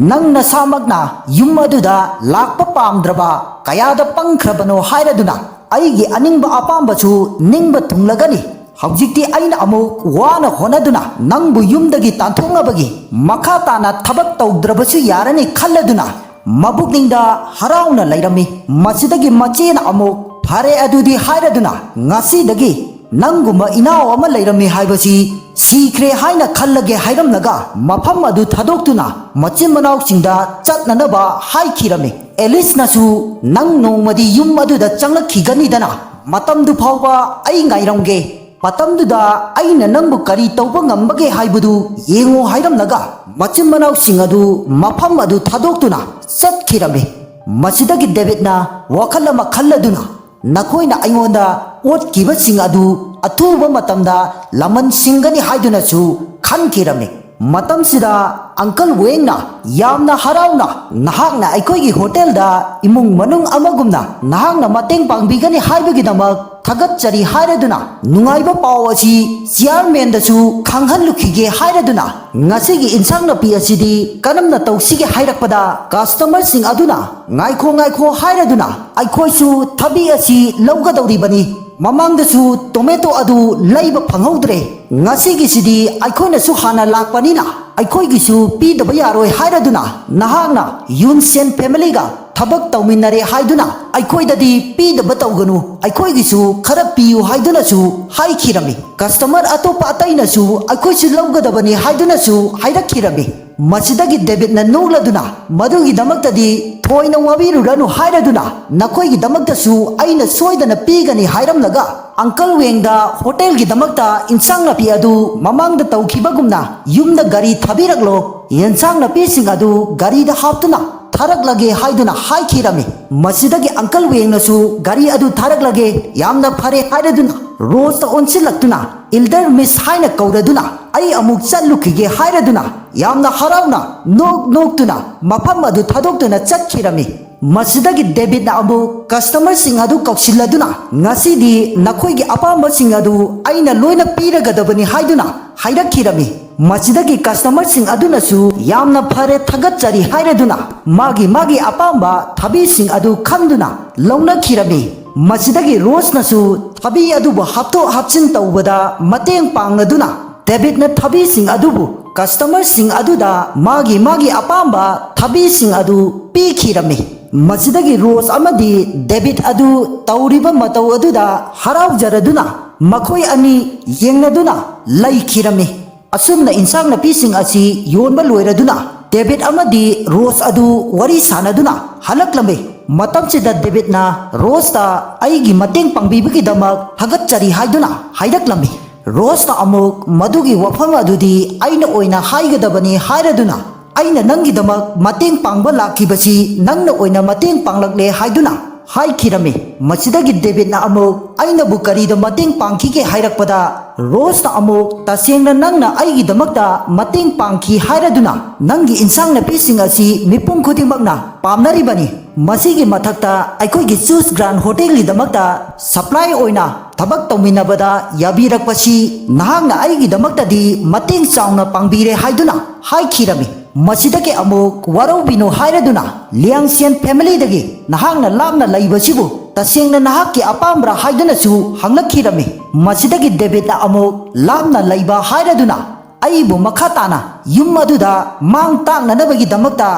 ꯅꯪ ꯅꯁꯥꯃꯛꯅ ꯌꯨꯝ ꯑꯗꯨꯗ ꯂꯥꯛꯄ ꯄꯥꯝꯗ꯭ꯔꯕ ꯀꯌꯥꯗ ꯄꯪꯈ꯭ꯔꯕꯅꯣ ꯍꯥꯏꯔꯗꯨꯅ ꯑꯩꯒꯤ ꯑꯅꯤꯡꯕ ꯑꯄꯥꯝꯕꯁꯨ ꯅꯤꯡꯕ ꯊꯨꯡꯂꯒꯅꯤ꯫ ꯍꯧꯖꯤꯛꯇꯤ ꯑꯩꯅ ꯑꯃꯨꯛ ꯋꯥꯅ ꯍꯣꯠꯅꯗꯨꯅ ꯅꯪꯕꯨ ꯌꯨꯝꯗꯒꯤ ꯇꯥꯟꯊꯣꯛꯅꯕꯒꯤ ꯃꯈꯥ ꯇꯥꯅ ꯊꯕꯛ ꯇꯧꯗ꯭ꯔꯕꯁꯨ ꯌꯥꯔꯅꯤ ꯈꯜꯂꯗꯨꯅ ꯃꯕꯨꯛꯅꯤꯡꯗ ꯍꯔꯥꯎꯅ ꯂꯩꯔꯝꯃꯤ꯫ ꯃꯁꯤꯗꯒꯤ ꯃꯆꯦꯅ ꯑꯃꯨꯛ ꯐꯔꯦ ꯑꯗꯨꯗꯤ ꯍꯥꯏꯔꯗꯨꯅ ꯉꯁꯤꯗꯒꯤ ꯅꯪꯒꯨꯝꯕ ꯏꯅꯥꯎ ꯑꯃ ꯂꯩꯔꯝꯃꯤ ꯍꯥꯏꯕꯁꯤ ꯁꯤꯈ꯭ꯔꯦ ꯍꯥꯏꯅ ꯈꯜꯂꯒꯦ ꯍꯥꯏꯔꯝꯂꯒ ꯃꯐꯝ ꯑꯗꯨ ꯊꯥꯗꯣꯛꯇꯨꯅ ꯃꯆꯤꯟ ꯃꯅꯥꯎꯁꯤꯡꯗ ꯆꯠꯅꯅꯕ ꯍꯥꯏꯈꯤꯔꯝꯃꯤ꯫ ꯑꯦꯂꯤꯁꯅꯁꯨ ꯅꯪ ꯅꯣꯡꯃꯗꯤ ꯌꯨꯝ ꯑꯗꯨꯗ ꯆꯪꯂꯛꯈꯤꯒꯅꯤꯗꯅ, ꯃꯇꯝꯗꯨ ꯐꯥꯎꯕ ꯑꯩ ꯉꯥꯏꯔꯝꯒꯦ, ꯃꯇꯝꯗꯨꯗ ꯑꯩꯅ ꯅꯪꯕꯨ ꯀꯔꯤ ꯇꯧꯕ ꯉꯝꯕꯒꯦ ꯍꯥꯏꯕꯗꯨ ꯌꯦꯡꯉꯨ ꯍꯥꯏꯔꯝꯂꯒ ꯃꯆꯤꯟ ꯃꯅꯥꯎꯁꯤꯡ ꯑꯗꯨ ꯃꯐꯝ ꯑꯗꯨ ꯊꯥꯗꯣꯛꯇꯨꯅ ꯆꯠꯈꯤꯔꯝꯃꯤ꯫ ꯃꯁꯤꯗꯒꯤ ꯗꯦꯕꯤꯠꯅ ꯋꯥꯈꯜ ꯑꯃ ꯈꯜꯂꯗꯨꯅ ꯅꯈꯣꯏꯅ ꯑꯩꯉꯣꯟꯗ ꯑꯣꯠꯈꯤꯕꯁꯤꯡ ꯑꯗꯨ ꯑꯊꯨꯕ ꯃꯇꯝꯗ ꯂꯃꯟ ꯁꯤꯡꯒꯅꯤ ꯍꯥꯏꯗꯨꯅꯁꯨ ꯈꯟꯈꯤꯔꯝꯃꯤ꯫ ꯃꯇꯝꯁꯤꯗ ꯑꯪꯀꯜ ꯋꯦꯡꯅ ꯌꯥꯝꯅ ꯍꯔꯥꯎꯅ ꯅꯍꯥꯛꯅ ꯑꯩꯈꯣꯏꯒꯤ ꯍꯣꯇꯦꯜꯗ ꯏꯃꯨꯡ ꯃꯅꯨꯡ ꯑꯃꯒꯨꯝꯅ ꯅꯍꯥꯛꯅ ꯃꯇꯦꯡ ꯄꯥꯡꯕꯤꯒꯅꯤ ꯍꯥꯏꯕꯒꯤꯗꯃꯛ ꯊꯥꯒꯠꯆꯔꯤ ꯍꯥꯏꯔꯗꯨꯅ ꯅꯨꯡꯉꯥꯏꯕ ꯄꯥꯎ ꯑꯁꯤ ꯆꯤꯌꯥꯔꯃꯦꯟꯗꯁꯨ ꯈꯪꯍꯜꯂꯨꯈꯤꯒꯦ ꯍꯥꯏꯔꯗꯨꯅ ꯉꯁꯤꯒꯤ ꯏꯟꯁꯥꯡ ꯅꯥꯄꯤ ꯑꯁꯤꯗꯤ ꯀꯔꯝꯅ ꯇꯧꯁꯤꯒꯦ ꯍꯥꯏꯔꯛꯄꯗ ꯀꯁꯇꯃꯔꯁꯤꯡ ꯑꯗꯨꯅ ꯉꯥꯏꯈꯣ ꯉꯥꯏꯈꯣ ꯍꯥꯏꯔꯗꯨꯅ ꯑꯩꯈꯣꯏꯁꯨ ꯊꯕꯤ ꯑꯁꯤ ꯂꯧꯒꯗꯧꯔꯤꯕꯅꯤ, ꯃꯃꯥꯡꯗꯁꯨ ꯇꯣꯃꯦꯇꯣ ꯑꯗꯨ ꯂꯩꯕ ꯐꯪꯍꯧꯗ꯭ꯔꯦ, ꯉꯁꯤꯒꯤꯁꯤꯗꯤ ꯑꯩꯈꯣꯏꯅꯁꯨ ꯍꯥꯟꯅ ꯂꯥꯛꯄꯅꯤꯅ ꯑꯩꯈꯣꯏꯒꯤꯁꯨ ꯄꯤꯗꯕ ꯌꯥꯔꯣꯏ ꯍꯥꯏꯔꯗꯨꯅ ꯅꯍꯥꯛꯅ ꯌꯨꯟꯁꯦꯟ ꯐꯦꯃꯤꯂꯤꯒ ꯊꯕꯛ ꯇꯧꯃꯤꯟꯅꯔꯦ ꯍꯥꯏꯗꯨꯅ ꯑꯩꯈꯣꯏꯗꯗꯤ ꯄꯤꯗꯕ ꯇꯧꯒꯅꯨ, ꯑꯩꯈꯣꯏꯒꯤꯁꯨ ꯈꯔ ꯄꯤꯌꯨ ꯍꯥꯏꯗꯨꯅꯁꯨ ꯍꯥꯏꯈꯤꯔꯝꯃꯤ꯫ ꯀꯁꯇꯃꯔ ꯑꯇꯣꯞꯄ ꯑꯇꯩꯅꯁꯨ ꯑꯩꯈꯣꯏꯁꯨ ꯂꯧꯒꯗꯕꯅꯤ ꯍꯥꯏꯗꯨꯅꯁꯨ ꯍꯥꯏꯔꯛꯈꯤꯔꯝꯃꯤ꯫ ꯃꯁꯤꯗꯒꯤ ꯗꯦꯕꯤꯠꯅ ꯅꯣꯛꯂꯗꯨꯅ ꯃꯗꯨꯒꯤꯗꯃꯛꯇꯗꯤ ꯊꯣꯏꯅ ꯋꯥꯕꯤꯔꯨꯔꯅꯨ ꯍꯥꯏꯔꯗꯨꯅ ꯅꯈꯣꯏꯒꯤꯗꯃꯛꯇꯁꯨ ꯑꯩꯅ ꯁꯣꯏꯗꯅ ꯄꯤꯒꯅꯤ ꯍꯥꯏꯔꯝꯂꯒ ꯑꯪꯀꯜ ꯋꯦꯡꯗ ꯍꯣꯇꯦꯜꯒꯤꯗꯃꯛꯇ ꯏꯟꯁꯥꯡ ꯅꯥꯄꯤ ꯑꯗꯨ ꯃꯃꯥꯡꯗ ꯇꯧꯈꯤꯕꯒꯨꯝꯅ ꯌꯨꯝꯗ ꯒꯥꯔꯤ ꯊꯥꯕꯤꯔꯛꯂꯣ ꯌꯦꯟꯁꯥꯡ ꯅꯥꯄꯤꯁꯤꯡ ꯑꯗꯨ ꯒꯥꯔꯤꯗ ꯍꯥꯞꯇꯨꯅ ꯊꯥꯔꯛꯂꯒꯦ ꯍꯥꯏꯗꯨꯅ ꯍꯥꯏꯈꯤꯔꯝꯃꯤ ꯃꯁꯤꯗꯒꯤ ꯑꯪꯀꯜ ꯋꯦꯡꯅꯁꯨ ꯒꯥꯔꯤ ꯑꯗꯨ ꯊꯥꯔꯛꯂꯒꯦ ꯌꯥꯝꯅ ꯐꯔꯦ ꯍꯥꯏꯔꯗꯨꯅ ꯔꯣꯁꯇ ꯑꯣꯟꯁꯤꯜꯂꯛꯇꯨꯅ ꯏꯜꯗꯔ ꯃꯤꯁ ꯍꯥꯏꯅ ꯀꯧꯔꯗꯨꯅ ꯑꯩ ꯑꯃꯨꯛ ꯆꯠꯂꯨꯈꯤꯒꯦ ꯍꯥꯏꯔꯗꯨꯅ ꯌꯥꯝꯅ ꯍꯔꯥꯎꯅ ꯅꯣꯛꯇꯨꯅ ꯃꯐꯝ ꯑꯗꯨ ꯊꯥꯗꯣꯛꯇꯨꯅ ꯆꯠꯈꯤꯔꯝꯃꯤ ꯃꯁꯤꯗꯒꯤ ꯗꯦꯕꯤꯠꯅ ꯑꯃꯨꯛ ꯀꯁꯇꯃꯔꯁꯤꯡ ꯑꯗꯨ ꯀꯧꯁꯤꯜꯂꯗꯨꯅ ꯉꯁꯤꯗꯤ ꯅꯈꯣꯏꯒꯤ ꯑꯄꯥꯝꯕꯁꯤꯡ ꯑꯗꯨ ꯑꯩꯅ ꯂꯣꯏꯅ ꯄꯤꯔꯒꯗꯕꯅꯤ ꯍꯥꯏꯗꯨꯅ ꯍꯥꯏꯔꯛꯈꯤꯔꯝꯃꯤ ꯃꯁꯤꯗꯒꯤ ꯀꯁꯇꯃꯔꯁꯤꯡ ꯑꯗꯨꯅꯁꯨ ꯌꯥꯝꯅ ꯐꯔꯦ ꯊꯥꯒꯠꯆꯔꯤ ꯍꯥꯏꯔꯗꯨꯅ ꯃꯥꯒꯤ ꯑꯄꯥꯝꯕ ꯊꯕꯤꯁꯤꯡ ꯑꯗꯨ ꯈꯟꯗꯨꯅ ꯂꯧꯅꯈꯤꯔꯝꯃꯤ ꯃꯁꯤꯗꯒꯤ ꯔꯣꯁꯅꯁꯨ ꯊꯕꯤ ꯑꯗꯨꯕꯨ ꯍꯥꯞꯊꯣꯛ ꯍꯥꯞꯆꯤꯟ ꯇꯧꯕꯗ ꯃꯇꯦꯡ ꯄꯥꯡꯂꯗꯨꯅ ꯗꯦꯕꯤꯠꯅ ꯊꯕꯤꯁꯤꯡ ꯑꯗꯨꯕꯨ ꯀꯁꯇꯃꯔꯁꯤꯡ ꯑꯗꯨꯗ ꯃꯥꯒꯤ ꯑꯄꯥꯝꯕ ꯊꯕꯤꯁꯤꯡ ꯑꯗꯨ ꯄꯤꯈꯤꯔꯝꯃꯤ ꯃꯁꯤꯗꯒꯤ ꯔꯣꯁ ꯑꯃꯗꯤ ꯗꯦꯕꯤꯠ ꯑꯗꯨ ꯇꯧꯔꯤꯕ ꯃꯇꯧ ꯑꯗꯨꯗ ꯍꯔꯥꯎꯖꯔꯗꯨꯅ ꯃꯈꯣꯏ ꯑꯅꯤ ꯌꯦꯡꯅꯗꯨꯅ ꯂꯩꯈꯤꯔꯝꯃꯤ ꯑꯁꯨꯝꯅ ꯏꯟꯁꯥꯡ ꯅꯥꯄꯤꯁꯤꯡ ꯑꯁꯤ ꯌꯣꯟꯕ ꯂꯣꯏꯔꯗꯨꯅ ꯗꯦꯕꯤꯠ ꯑꯃꯗꯤ ꯔꯣꯁ ꯑꯗꯨ ꯋꯥꯔꯤ ꯁꯥꯅꯗꯨꯅ ꯍꯜꯂꯛꯂꯝꯃꯤ ꯃꯇꯝꯁꯤꯗ ꯗꯦꯕꯤꯠꯅ ꯔꯣꯁꯇ ꯑꯩꯒꯤ ꯃꯇꯦꯡ ꯄꯥꯡꯕꯤꯕꯒꯤꯗꯃꯛ ꯊꯥꯒꯠꯆꯔꯤ ꯍꯥꯏꯗꯨꯅ ꯍꯥꯏꯔꯛꯂꯝꯃꯤ ꯔꯣꯁꯅ ꯑꯃꯨꯛ ꯃꯗꯨꯒꯤ ꯋꯥꯐꯝ ꯑꯗꯨꯗꯤ ꯑꯩꯅ ꯑꯣꯏꯅ ꯍꯥꯏꯒꯗꯕꯅꯤ ꯍꯥꯏꯔꯗꯨꯅ ꯑꯩꯅ ꯅꯪꯒꯤꯗꯃꯛ ꯃꯇꯦꯡ ꯄꯥꯡꯕ ꯂꯥꯛꯈꯤꯕꯁꯤ ꯅꯪꯅ ꯑꯣꯏna ꯃꯇꯦꯡ ꯄꯥꯡꯂꯛꯂꯦ ꯍꯥꯏꯗꯨꯅ ꯍꯥꯏꯈꯤꯔꯝꯃꯤ ꯃꯁꯤꯗꯒꯤ ꯗꯦꯕꯤꯠꯅ ꯑꯃꯨꯛ ꯑꯩꯅꯕꯨ ꯀꯔꯤꯗ ꯃꯇꯦꯡ ꯄꯥꯡꯈꯤꯒꯦ ꯍꯥꯏꯔꯛꯄꯗ ꯔꯣꯁꯅ ꯑꯃꯨꯛ ꯇꯁꯦꯡꯅ ꯅꯪꯅ ꯑꯩꯒꯤꯗꯃꯛꯇ ꯃꯇꯦꯡ ꯄꯥꯡꯈꯤ ꯍꯥꯏꯔꯗꯨꯅ ꯅꯪꯒꯤ ꯏꯟꯁꯥꯡ ꯅꯥꯄꯤꯁꯤꯡ ꯑꯁꯤ ꯃꯤꯄꯨꯝ ꯈꯨꯗꯤꯡꯃꯛꯅ ꯄꯥꯝꯅꯔꯤꯕꯅꯤ ꯃꯁꯤꯒꯤ ꯃꯊꯛꯇ ꯑꯩꯈꯣꯏꯒꯤ ꯆꯨꯁ ꯒ꯭ꯔꯥꯟ ꯍꯣꯇꯦꯜꯒꯤꯗꯃꯛꯇ ꯁꯄ꯭ꯂꯥꯏ ꯑꯣꯏꯅ ꯊꯕꯛ ꯇꯧꯃꯤꯟꯅꯕꯗ ꯌꯥꯕꯤꯔꯛꯄꯁꯤ ꯅꯍꯥꯛꯅ ꯑꯩꯒꯤꯗꯃꯛꯇꯗꯤ ꯃꯇꯦꯡ ꯆꯥꯎꯅ ꯄꯥꯡꯕꯤꯔꯦ ꯍꯥꯏꯗꯨꯅ ꯍꯥꯏꯈꯤꯔꯝꯃꯤ ꯃꯁꯤꯗꯒꯤ ꯑꯃꯨꯛ ꯋꯥꯔꯧꯕꯤꯅꯨ ꯍꯥꯏꯔꯗꯨꯅ ꯂꯤꯌꯥꯡꯁꯤꯌꯟ ꯐꯦꯃꯤꯂꯤꯗꯒꯤ ꯅꯍꯥꯛꯅ ꯂꯥꯞꯅ ꯂꯩꯕꯁꯤꯕꯨ ꯇꯁꯦꯡꯅ ꯅꯍꯥꯛꯀꯤ ꯑꯄꯥꯝꯕ꯭ꯔꯥ ꯍꯥꯏꯗꯨꯅꯁꯨ ꯍꯪꯂꯛꯈꯤꯔꯝꯃꯤ ꯃꯁꯤꯗꯒꯤ ꯗꯦꯕꯤꯠꯅ ꯑꯃꯨꯛ ꯂꯥꯞꯅ ꯂꯩꯕ ꯍꯥꯏꯔꯗꯨꯅ ꯑꯩꯕꯨ ꯃꯈꯥ ꯇꯥꯅ ꯌꯨꯝ ꯑꯗꯨꯗ ꯃꯥꯡ ꯇꯥꯛꯅꯅꯕꯒꯤꯗꯃꯛꯇ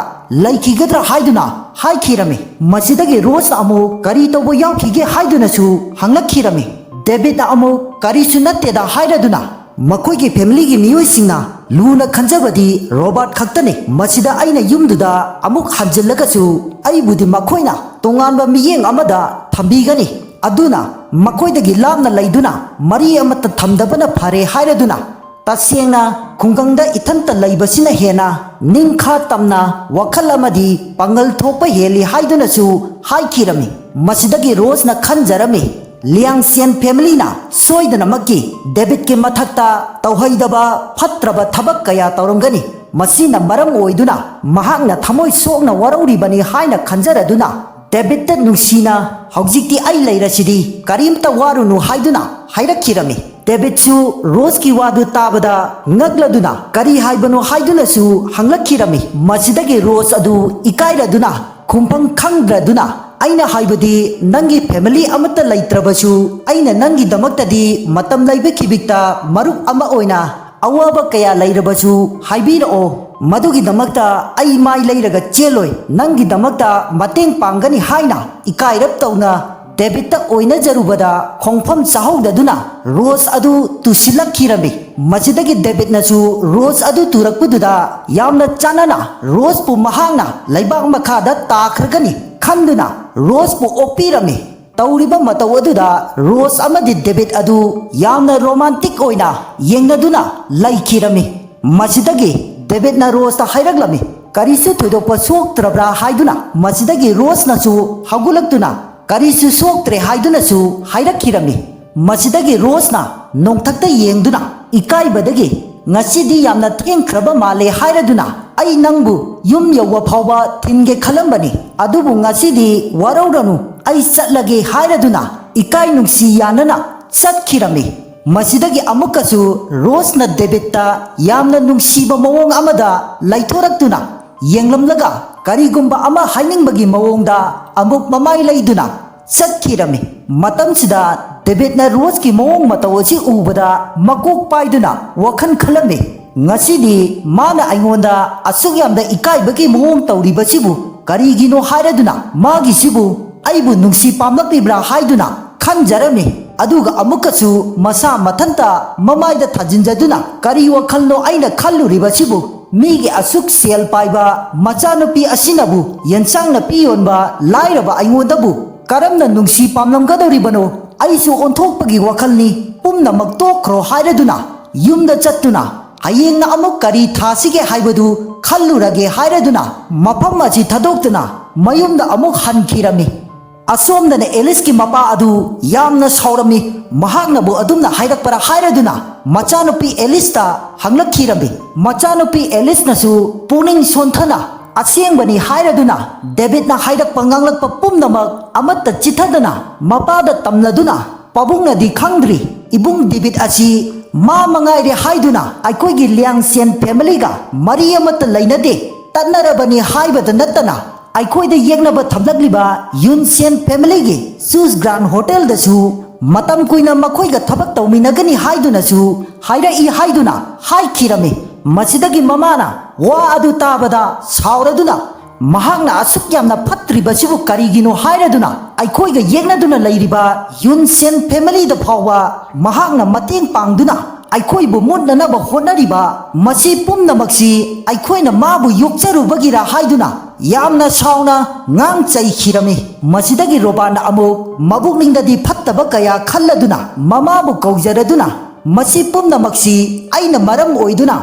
ꯂꯩꯈꯤꯒꯗ꯭ꯔꯥ ꯍꯥꯏꯗꯨꯅ ꯍꯥꯏꯈꯤꯔꯝꯃꯤ ꯃꯁꯤꯗꯒꯤ ꯔꯣꯁꯅ ꯑꯃꯨꯛ ꯀꯔꯤ ꯇꯧꯕ ꯌꯥꯎꯈꯤꯒꯦ ꯍꯥꯏꯗꯨꯅꯁꯨ ꯍꯪꯂꯛꯈꯤꯔꯝꯃꯤ ꯗꯦꯕꯤꯠꯅ ꯑꯃꯨꯛ ꯀꯔꯤꯁꯨ ꯅꯠꯇꯦꯗ ꯍꯥꯏꯔꯗꯨꯅ ꯃꯈꯣꯏꯒꯤ ꯐꯦꯃꯤꯂꯤꯒꯤ ꯃꯤꯑꯣꯏꯁꯤꯡꯅ ꯂꯨꯅ ꯈꯟꯖꯕꯗꯤ ꯔꯣꯕꯥꯔꯠ ꯈꯛꯇꯅꯤ ꯃꯁꯤꯗ ꯑꯩꯅ ꯌꯨꯝꯗꯨꯗ ꯑꯃꯨꯛ ꯍꯟꯖꯤꯜꯂꯒꯁꯨ ꯑꯩꯕꯨꯗꯤ ꯃꯈꯣꯏꯅ ꯇꯣꯉꯥꯟꯕ ꯃꯤꯠꯌꯦꯡ ꯑꯃꯗ ꯊꯝꯕꯤꯒꯅꯤ ꯑꯗꯨꯅ ꯃꯈꯣꯏꯗꯒꯤ ꯂꯥꯞꯅ ꯂꯩꯗꯨꯅ ꯃꯔꯤ ꯑꯃꯠꯇ ꯊꯝꯗꯕꯅ ꯐꯔꯦ ꯍꯥꯏꯔꯗꯨꯅ ꯇꯁꯦꯡꯅ ꯈꯨꯡꯒꯪꯗ ꯏꯊꯟꯇ ꯂꯩꯕꯁꯤꯅ ꯍꯦꯟꯅ ꯅꯤꯡꯈꯥ ꯇꯝꯅ ꯋꯥꯈꯜ ꯑꯃꯗꯤ ꯄꯥꯡꯒꯜ ꯊꯣꯛꯄ ꯍꯦꯜꯂꯤ ꯍꯥꯏꯗꯨꯅꯁꯨ ꯍꯥꯏꯈꯤꯔꯝꯃꯤ ꯃꯁꯤꯗꯒꯤ ꯔꯣꯁꯅ ꯈꯟꯖꯔꯝꯃꯤ ꯂꯤꯌꯥꯡꯁꯤꯌꯟ ꯐꯦꯃꯤꯂꯤꯅ ꯁꯣꯏꯗꯅꯃꯛꯀꯤ ꯗꯦꯕꯤꯠꯀꯤ ꯃꯊꯛꯇ ꯇꯧꯍꯩꯗꯕ ꯐꯠꯇ꯭ꯔꯕ ꯊꯕꯛ ꯀꯌꯥ ꯇꯧꯔꯝꯒꯅꯤ ꯃꯁꯤꯅ ꯃꯔꯝ ꯑꯣꯏꯗꯨꯅ ꯃꯍꯥꯛꯅ ꯊꯃꯣꯏ ꯁꯣꯛꯅ ꯋꯥꯔꯧꯔꯤꯕꯅꯤ ꯍꯥꯏꯅ ꯈꯟꯖꯔꯗꯨꯅ ꯗꯦꯕꯤꯠꯇ ꯅꯨꯡꯁꯤꯅ ꯍꯧꯖꯤꯛꯇꯤ ꯑꯩ ꯂꯩꯔꯁꯤꯗꯤ ꯀꯔꯤꯝꯇ ꯋꯥꯔꯨꯅꯨ ꯍꯥꯏꯗꯨꯅ ꯍꯥꯏꯔꯛꯈꯤꯔꯝꯃꯤ ꯗꯦꯕꯤꯠꯁꯨ ꯔꯣꯁꯀꯤ ꯋꯥꯗꯨ ꯇꯥꯕꯗ ꯉꯛꯂꯗꯨꯅ ꯀꯔꯤ ꯍꯥꯏꯕꯅꯣ ꯍꯥꯏꯗꯨꯅꯁꯨ ꯍꯪꯂꯛꯈꯤꯔꯝꯃꯤ ꯃꯁꯤꯗꯒꯤ ꯔꯣꯁ ꯑꯗꯨ ꯏꯀꯥꯏꯔꯗꯨꯅ ꯈꯨꯝꯐꯝ ꯈꯪꯗ꯭ꯔꯗꯨꯅ ꯑꯩꯅ ꯍꯥꯏꯕꯗꯤ ꯅꯪꯒꯤ ꯐꯦꯃꯤꯂꯤ ꯑꯃꯠꯇ ꯂꯩꯇ꯭ꯔꯕꯁꯨ ꯑꯩꯅ ꯅꯪꯒꯤꯗꯃꯛꯇꯗꯤ ꯃꯇꯝ ꯂꯩꯕ ꯈꯤꯕꯤꯛꯇ ꯃꯔꯨꯞ ꯑꯃ ꯑꯣꯏꯅ ꯑꯋꯥꯕ ꯀꯌా ꯂꯩꯔꯕꯁꯨ ꯍꯥꯏꯕꯤꯔꯛꯑꯣ ꯃꯗꯨꯒꯤꯗꯃꯛꯇ ꯑꯩ ꯃꯥꯏ ꯂꯩꯔꯒ ꯆꯦꯜꯂꯣꯏ ꯅꯪꯒꯤꯗꯃꯛꯇ ꯃꯇꯦꯡ ꯄꯥꯡꯒꯅꯤ ꯍꯥꯏꯅ ꯏꯀꯥꯏꯔꯞ ꯇꯧꯅ ꯗꯦꯕꯤꯠꯇ ꯑꯣꯏꯅꯖꯔꯨꯕꯗ ꯈꯣꯡꯐꯝ ꯆꯥꯍꯧꯗꯗꯨꯅ ꯔꯣꯁ ꯑꯗꯨ ꯇꯨꯁꯤꯜꯂꯛꯈꯤꯔꯝꯃꯤ ꯃꯁꯤꯗꯒꯤ ꯗꯦꯕꯤꯠꯅꯁꯨ ꯔꯣꯁ ꯑꯗꯨ ꯇꯨꯔꯛꯄꯗꯨꯗ ꯌꯥꯝꯅ ꯆꯥꯟꯅꯅ ꯔꯣꯁꯄꯨ ꯃꯍꯥꯛꯅ ꯂꯩꯕꯥꯛ ꯃꯈꯥꯗ ꯇꯥꯈ꯭ꯔꯒꯅꯤ ꯈꯟꯗꯨꯅ ꯔꯣꯁꯄꯨ ꯑꯣꯛꯄꯤꯔꯝꯃꯤ ꯇꯧꯔꯤꯕ ꯃꯇꯧ ꯑꯗꯨꯗ ꯔꯣꯁ ꯑꯃꯗꯤ ꯗꯦꯕꯤꯠ ꯑꯗꯨ ꯌꯥꯝꯅ ꯔꯣꯃꯥꯟꯇꯤꯛ ꯑꯣꯏꯅ ꯌꯦꯡꯅꯗꯨꯅ ꯂꯩꯈꯤꯔꯝꯃꯤ ꯃꯁꯤꯗꯒꯤ ꯗꯦꯕꯤꯠꯅ ꯔꯣꯁꯇ ꯍꯥꯏꯔꯛꯂꯝꯃꯤ ꯀꯔꯤꯁꯨ ꯊꯣꯏꯗꯣꯛꯄ ꯁꯣꯛꯇ꯭ꯔꯕ꯭ꯔꯥ ꯍꯥꯏꯗꯨꯅ ꯃꯁꯤꯗꯒꯤ ꯔꯣꯁꯅꯁꯨ ꯍꯧꯒꯠꯂꯛꯇꯨꯅ ꯀꯔꯤꯁꯨ ꯁꯣꯛꯇ꯭ꯔꯦ ꯍꯥꯏꯗꯨꯅꯁꯨ ꯍꯥꯏꯔꯛꯈꯤꯔꯝꯃꯤ ꯃꯁꯤꯗꯒꯤ ꯔꯣꯁꯅ ꯅꯣꯡꯊꯛꯇ ꯌꯦꯡꯗꯨꯅ ꯏꯀꯥꯏꯕꯗꯒꯤ ꯉꯁꯤꯗꯤ ꯌꯥꯝꯅ ꯊꯦꯡꯈ꯭ꯔꯕ ꯃꯥꯜꯂꯦ ꯍꯥꯏꯔꯗꯨꯅ ꯑꯩ ꯅꯪꯕు ꯌꯨꯝ ꯌꯧꯕ ꯐꯥꯎꯕ ꯊꯤꯟꯒꯦ ꯈꯜꯂꯝꯕꯅꯤ ꯑꯗꯨꯕꯨ ꯉꯁꯤꯗꯤ ꯋꯥꯔꯧꯔꯅꯨ ꯑꯩ ꯆꯠꯂꯒꯦ ꯍꯥꯏꯔꯗꯨꯅ ꯏꯀꯥꯏ ꯅꯨꯡꯁꯤ ꯌꯥꯅꯅ ꯆꯠꯈꯤꯔꯝꯃꯤ ꯃꯁꯤꯗꯒꯤ ꯑꯃꯨꯛꯀꯁꯨ ꯔꯣꯁꯅ ꯗꯦꯕꯤꯠꯇ ꯌꯥꯝꯅ ꯅꯨꯡꯁꯤꯕ ꯃꯑꯣꯡ ꯑꯃꯗ ꯂꯩꯊꯣꯔꯛꯇꯨꯅ ꯌꯦꯡꯂꯝꯂꯒ ꯀꯔꯤꯒꯨꯝꯕ ꯑꯃ ꯍꯥꯏꯅꯤꯡꯕꯒꯤ ꯃꯑꯣꯡꯗ ꯑꯃꯨꯛ ꯃꯃꯥꯏ ꯂꯩꯗꯨꯅ ꯆꯠꯈꯤꯔꯝꯃꯤ ꯃꯇꯝꯁꯤꯗ ꯗꯦꯕꯤꯠꯅ ꯔꯣꯁꯀꯤ ꯃꯑꯣꯡ ꯃꯇꯧ ꯑꯁꯤ ꯎꯕꯗ ꯃꯀꯣꯛ ꯄꯥꯏꯗꯨꯅ ꯋꯥꯈꯜ ꯈꯜꯂꯝꯃꯤ ꯉꯁꯤꯗꯤ ꯃꯥꯅ ꯑꯩꯉꯣꯟꯗ ꯑꯁꯨꯛ ꯌꯥꯝꯅ ꯏꯀꯥꯏꯕꯒꯤ ꯃꯑꯣꯡ ꯇꯧꯔꯤꯕꯁꯤꯕꯨ ꯀꯔꯤꯒꯤꯅꯣ ꯍꯥꯏꯔꯗꯨꯅ ꯃꯥꯒꯤꯁꯤꯕꯨ ꯑꯩꯕꯨ ꯅꯨꯡꯁꯤ ꯄꯥꯝꯂꯛꯂꯤꯕ꯭ꯔꯥ ꯍꯥꯏꯗꯨꯅ ꯈꯟꯖꯔꯝꯃꯤ ꯑꯗꯨꯒ ꯑꯃꯨꯛꯀꯁꯨ ꯃꯁꯥ ꯃꯊꯟꯇ ꯃꯃꯥꯏꯗ ꯊꯥꯖꯤꯟꯖꯗꯨꯅ ꯀꯔꯤ ꯋꯥꯈꯜꯅꯣ ꯑꯩꯅ ꯈꯜꯂꯨꯔꯤꯕꯁꯤꯕꯨ ꯃꯤꯒꯤ ꯑꯁꯨꯛ ꯁꯦꯜ ꯄꯥꯏꯕ ꯃꯆꯥꯅꯨꯄꯤ ꯑꯁꯤꯅꯕꯨ ꯌꯦꯟꯁꯥꯡ ꯅꯥꯄꯤ ꯌꯣꯟꯕ ꯂꯥꯏꯔꯕ ꯑꯩꯉꯣꯟꯗꯕꯨ ꯀꯔꯝꯅ ꯅꯨꯡꯁꯤ ꯄꯥꯝꯂꯝꯒꯗꯧꯔꯤꯕꯅꯣ ꯑꯩꯁꯨ ꯑꯣꯟꯊꯣꯛꯄꯒꯤ ꯋꯥꯈꯜꯅꯤ ꯄꯨꯝꯅꯃꯛ ꯇꯣꯛꯈ꯭ꯔꯣ ꯍꯥꯏꯔꯗꯨꯅ ꯌꯨꯝꯗ ꯆꯠꯇꯨꯅ ꯍꯌꯦꯡꯅ ꯑꯃꯨꯛ ꯀꯔꯤ ꯊꯥꯁꯤꯒꯦ ꯍꯥꯏꯕꯗꯨ ꯈꯜꯂꯨꯔꯒꯦ ꯍꯥꯏꯔꯗꯨꯅ ꯃꯐꯝ ꯑꯁꯤ ꯊꯥꯗꯣꯛꯇꯨꯅ ꯃꯌꯨꯝꯗ ꯑꯃꯨꯛ ꯍꯟꯈꯤꯔꯝꯃꯤ ꯑꯁꯣꯝꯗꯅ ꯑꯦꯂꯤꯁꯀꯤ ꯃꯄꯥ ꯑꯗꯨ ꯌꯥꯝꯅ ꯁꯥꯎꯔꯝꯃꯤ ꯃꯍꯥꯛꯅꯕꯨ ꯑꯗꯨꯝꯅ ꯍꯥꯏꯔꯛꯄꯔꯥ ꯍꯥꯏꯔꯗꯨꯅ ꯃꯆꯥꯅꯨꯄꯤ ꯑꯦꯂꯤꯁꯇ ꯍꯪꯂꯛꯈꯤꯔꯝꯃꯤ ꯃꯆꯥꯅꯨꯄꯤ ꯑꯦꯂꯤꯁꯅꯁꯨ ꯄꯨꯛꯅꯤꯡ ꯁꯣꯟꯊꯅ ꯑꯁꯦꯡꯕꯅꯤ ꯍꯥꯏꯔꯗꯨꯅ ꯗꯦꯕꯤꯠꯅ ꯍꯥꯏꯔꯛꯄ ꯉꯥꯡꯂꯛꯄ ꯄꯨꯝꯅꯃꯛ ꯑꯃꯠꯇ ꯆꯤꯊꯗꯅ ꯃꯄꯥꯗ ꯇꯝꯂꯗꯨꯅ ꯄꯥꯕꯨꯡꯅꯗꯤ ꯈꯪꯗ꯭ꯔꯤ ꯏꯕꯨꯡ ꯗꯦꯕꯤꯠ ꯑꯁꯤ ꯃꯥ ꯃꯉꯥꯏꯔꯦ ꯍꯥꯏꯗꯨꯅ ꯑꯩꯈꯣꯏꯒꯤ ꯂꯤꯌꯥꯡꯁꯦꯟ ꯐꯦꯃꯤꯂꯤꯒ ꯃꯔꯤ ꯑꯃꯠꯇ ꯂꯩꯅꯗꯦ ꯇꯠꯅꯔꯕꯅꯤ ꯍꯥꯏꯕꯗ ꯅꯠꯇꯅ ꯑꯩꯈꯣꯏꯗ ꯌꯦꯛꯅꯕ ꯊꯝꯂꯛꯂꯤꯕ ꯌꯨꯟꯁꯦꯟ ꯐꯦꯃꯤꯂꯤꯒꯤ ꯆꯨꯁ ꯒ꯭ꯔꯥꯟ ꯍꯣꯇꯦꯜꯗꯁꯨ ꯃꯇꯝ ꯀꯨꯏꯅ ꯃꯈꯣꯏꯒ ꯊꯕꯛ ꯇꯧꯃꯤꯟꯅꯒꯅꯤ ꯍꯥꯏꯗꯨꯅꯁꯨ ꯍꯥꯏꯔꯛꯏ ꯍꯥꯏꯗꯨꯅ ꯍꯥꯏꯈꯤꯔꯝꯃꯤ ꯃꯁꯤꯗꯒꯤ ꯃꯃꯥꯅ ꯋꯥ ꯑꯗꯨ ꯇꯥꯕꯗ ꯁꯥꯎꯔꯗꯨꯅ ꯃꯍꯥꯛꯅ ꯑꯁꯨꯛ ꯌꯥꯝꯅ ꯐꯠꯇ꯭ꯔꯤꯕꯁꯤꯕꯨ ꯀꯔꯤꯒꯤꯅꯣ ꯍꯥꯏꯔꯗꯨꯅ ꯑꯩꯈꯣꯏꯒ ꯌꯦꯛꯅꯗꯨꯅ ꯂꯩꯔꯤꯕ ꯌꯨꯟꯁꯦꯟ ꯐꯦꯃꯤꯂꯤꯗ ꯐꯥꯎꯕ ꯃꯍꯥꯛꯅ ꯃꯇꯦꯡ ꯄꯥꯡꯗꯨꯅ ꯑꯩꯈꯣꯏꯕꯨ ꯃꯨꯠꯅꯅꯕ ꯍꯣꯠꯅꯔꯤꯕ ꯃꯁꯤ ꯄꯨꯝꯅꯃꯛꯁꯤ ꯑꯩꯈꯣꯏꯅ ꯃꯥꯕꯨ ꯌꯣꯛꯆꯔꯨꯕꯒꯤꯔ ꯍꯥꯏꯗꯨꯅ ꯌꯥꯝꯅ ꯁꯥꯎꯅ ꯉꯥꯡ ꯆꯩꯈꯤꯔꯝꯃꯤ ꯃꯁꯤꯗꯒꯤ ꯔꯣꯕꯥꯟꯅ ꯑꯃꯨꯛ ꯃꯕꯨꯛꯅꯤꯡꯗꯗꯤ ꯐꯠꯇꯕ ꯀꯌꯥ ꯈꯜꯂꯗꯨꯅ ꯃꯃꯥꯕꯨ ꯀꯧꯖꯔꯗꯨꯅ ꯃꯁꯤ ꯄꯨꯝꯅꯃꯛꯁꯤ ꯑꯩꯅ ꯃꯔꯝ ꯑꯣꯏꯗꯨꯅ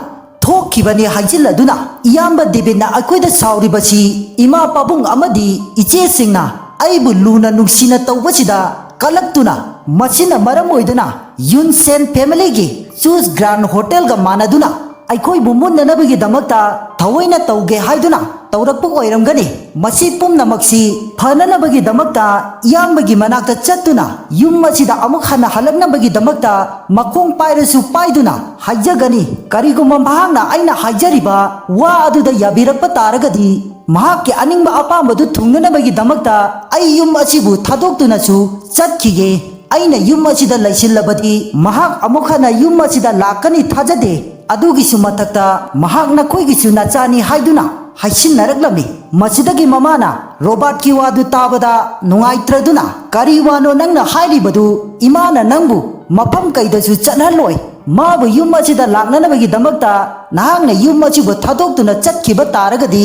ꯊꯣꯛꯈꯤꯕꯅꯤ ꯍꯥꯏꯖꯤꯜꯂꯗꯨꯅ ꯏꯌꯥꯝꯕ ꯗꯦꯕꯤꯠꯅ ꯑꯩꯈꯣꯏꯗ ꯁꯥꯎꯔꯤꯕꯁꯤ ꯏꯃꯥ ꯄꯥꯕꯨꯡ ꯑꯃꯗꯤ ꯏꯆꯦꯁꯤꯡꯅ ꯑꯩꯕꯨ ꯂꯨꯅ ꯅꯨꯡꯁꯤꯅ ꯇꯧꯕꯁꯤꯗ ꯀꯂꯛꯇꯨꯅ ꯃꯁꯤꯅ ꯃꯔꯝ ꯑꯣꯏꯗꯨꯅ ꯌꯨꯟꯁꯦꯟ ꯐꯦꯃꯤꯂꯤꯒꯤ ꯆꯨꯁ ꯒ꯭ꯔꯥꯟ ꯍꯣꯇꯦꯜꯒ ꯃꯥꯟꯅꯗꯨꯅ ꯑꯩꯈꯣꯏꯕꯨ ꯃꯨꯟꯅꯅꯕꯒꯤꯗꯃꯛꯇ ꯊꯑꯣꯏꯅ ꯇꯧꯒꯦ ꯍꯥꯏꯗꯨꯅ ꯇꯧꯔꯛꯄ ꯑꯣꯏꯔꯝꯒꯅꯤ ꯃꯁꯤ ꯄꯨꯝꯅꯃꯛꯁꯤ ꯐꯅꯅꯕꯒꯤꯗꯃꯛꯇ ꯏꯌꯥꯝꯕꯒꯤ ꯃꯅꯥꯛꯇ ꯆꯠꯇꯨꯅ ꯌꯨꯝ ꯑꯁꯤꯗ ꯑꯃꯨꯛ ꯍꯟꯅ ꯍꯜꯂꯛꯅꯕꯒꯤꯗꯃꯛꯇ ꯃꯈꯣꯡ ꯄꯥꯏꯔꯁꯨ パꯏꯗꯨꯅ ꯍꯥꯏꯖꯒꯅꯤ ꯀꯔꯤꯒꯨꯝꯕ ꯃꯍꯥꯛꯅ ꯑꯩꯅ ꯍꯥꯏꯖꯔꯤꯕ ꯋꯥ ꯑꯗꯨꯗ ꯌꯥꯕꯤꯔꯛꯄ ꯇꯥꯔꯒꯗꯤ ꯃꯍꯥꯛꯀꯤ ꯑꯅꯤꯡꯕ ꯑꯄꯥꯝꯕꯗꯨ ꯊꯨꯡꯅꯅꯕꯒꯤꯗꯃꯛꯇ ꯑꯩ ꯌꯨꯝ ꯑꯁꯤꯕꯨ ꯊꯥꯗꯣꯛꯇꯨꯅꯁꯨ ꯆꯠꯈꯤꯒꯦ ꯑꯩꯅ ꯌꯨꯝ ꯑꯁꯤꯗ ꯂꯩꯁꯤꯜꯂꯕꯗꯤ ꯃꯍꯥꯛ ꯑꯃꯨꯛ ꯍꯟꯅ ꯌꯨꯝ ꯑꯁꯤꯗ ꯂꯥꯛꯀꯅꯤ ꯊꯥꯖꯗꯦ ꯑꯗꯨꯒꯤꯁꯨ ꯃꯊꯛꯇ ꯃꯍꯥꯛ ꯅꯈꯣꯏꯒꯤꯁꯨ ꯅꯆꯥꯅꯤ ꯍꯥꯏꯗꯨꯅ ꯍꯥꯏꯁꯤꯟꯅꯔꯛꯂꯝꯃꯤ ꯃꯁꯤꯗꯒꯤ ꯃꯃꯥꯅ ꯔꯣꯕꯥꯔꯠꯀꯤ ꯋꯥꯗꯨ ꯇꯥꯕꯗ ꯅꯨꯡꯉꯥꯏꯇ꯭ꯔꯗꯨꯅ ꯀꯔꯤ ꯋꯥꯅꯣ ꯅꯪꯅ ꯍꯥꯏꯔꯤꯕꯗꯨ ꯏꯃꯥꯅ ꯅꯪꯕు ꯃꯐꯝ ꯀꯩꯗꯁꯨ ꯆꯠꯍꯜꯂꯣꯏ ꯃꯥꯕꯨ ꯌꯨꯝ ꯑꯁꯤꯗ ꯂꯥꯛꯅꯅꯕꯒꯤꯗꯃꯛꯇ ꯅꯍꯥꯛꯅ ꯌꯨꯝ ꯑꯁꯤꯕꯨ ꯊꯥꯗꯣꯛꯇꯨꯅ ꯆꯠꯈꯤꯕ ꯇꯥꯔꯒꯗꯤ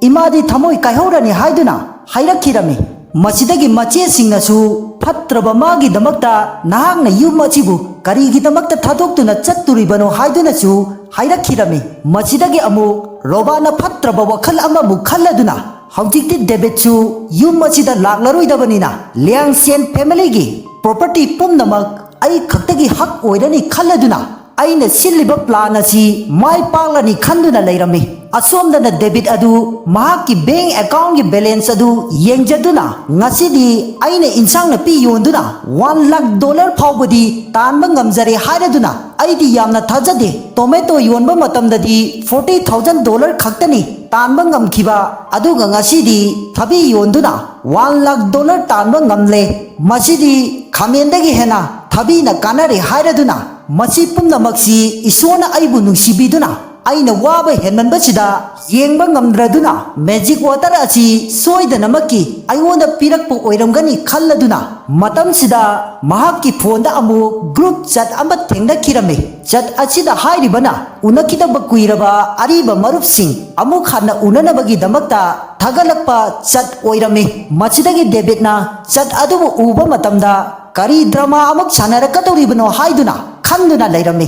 ꯏꯃꯥꯗꯤ ꯊꯃꯣꯏ ꯀꯥꯏꯍꯧꯔꯅꯤ ꯍꯥꯏꯗꯨꯅ ꯍꯥꯏꯔꯛꯈꯤꯔꯝꯃꯤ ꯃꯁꯤꯗꯒꯤ ꯃꯆꯦꯁꯤꯡꯅꯁꯨ ꯐꯠꯇ꯭ꯔꯕ ꯃꯥꯒꯤꯗꯃꯛꯇ ꯅꯍꯥꯛꯅ ꯌꯨꯝ ꯑꯁꯤꯕꯨ ꯀꯔꯤꯒꯤꯗꯃꯛꯇ ꯊꯥꯗꯣꯛꯇꯨꯅ ꯆꯠꯇꯨꯔꯤꯕꯅꯣ ꯍꯥꯏꯗꯨꯅꯁꯨ ꯍꯥꯏꯔꯛꯈꯤꯔꯝꯃꯤ ꯃꯁꯤꯗꯒꯤ ꯑꯃꯨꯛ ꯔꯣꯕꯥꯅ ꯐꯠꯇ꯭ꯔꯕ ꯋꯥꯈꯜ ꯑꯃꯃꯨꯛ ꯈꯜꯂꯗꯨꯅ ꯍꯧꯖꯤꯛꯇꯤ ꯗꯦꯕꯤꯠꯁꯨ ꯌꯨꯝ ꯑꯁꯤꯗ ꯂꯥꯛꯂꯔꯣꯏꯗꯕꯅꯤꯅ ꯂꯤꯌꯥꯡꯁꯦꯟ ꯐꯦꯃꯤꯂꯤꯒꯤ ꯄ꯭ꯔꯣꯄꯔꯇꯤ ꯄꯨꯝꯅꯃꯛ ꯑꯩ ꯈꯛꯇꯒꯤ ꯍꯛ ꯑꯣꯏꯔꯅꯤ ꯈꯜꯂꯗꯨꯅ ꯑꯩꯅ ꯁꯤꯜꯂꯤꯕ ꯄ꯭ꯂꯥꯟ ꯑꯁꯤ ꯃꯥꯏ ꯄꯥꯛꯂꯅꯤ ꯈꯟꯗꯨꯅ ꯂꯩꯔꯝꯃꯤ ꯑꯁꯣꯝꯗꯅ ꯗꯦꯕꯤꯠ ꯑꯗꯨ ꯃꯍꯥꯛꯀꯤ ꯕꯦꯡꯛ ꯑꯦꯀꯥꯎꯟꯒꯤ ꯕꯦꯂꯦꯟꯁ ꯑꯗꯨ ꯌꯦꯡꯖꯗꯨꯅ ꯉꯁꯤꯗꯤ ꯑꯩꯅ ꯏꯟꯁꯥꯡ ꯅꯥꯄꯤ ꯌꯣꯟꯗꯨꯅ $1,00,000 ꯐꯥꯎꯕꯗꯤ ꯇꯥꯟꯕ ꯉꯝꯖꯔꯦ ꯍꯥꯏꯔꯗꯨꯅ ꯑꯩꯗꯤ ꯌꯥꯝꯅ ꯊꯥꯖꯗꯦ ꯇꯣꯃꯦꯇꯣ ꯌꯣꯟꯕ ꯃꯇꯝꯗꯗꯤ $40,000 ꯈꯛꯇꯅꯤ तानबा ngमखिबा अदुगा ngasiदी थबी योंदुना $1,00,000 तानबा ngमले मसिदी खामेंदगी हेना थबी न कानरे हायरदुना मसि पुमनमक्सी इसोना आइबु नुसिबिदुना आइना वाबा हेनमनबसिदा येंबा ngमद्रदुना मैजिक वाटर असी सोइदनमकी आइवोंदा पिरकपु ओइरमगनी खल्लदुना मतमसिदा महाकी फोनदा अमु ग्रुप चैट अमा थेंगनखिरमे चैट असिदा हाइरिबना उनकिदबा कुइरबा अरिबा मरुपसिंग अमु खाना उननबगी दमकता थगलकपा चैट ओइरमे मसिदगी डेबिटना चैट अदुबु उबा मतमदा करी ड्रामा अमक सानरकदौरिबनो हाइदुना खंदुना लेरमे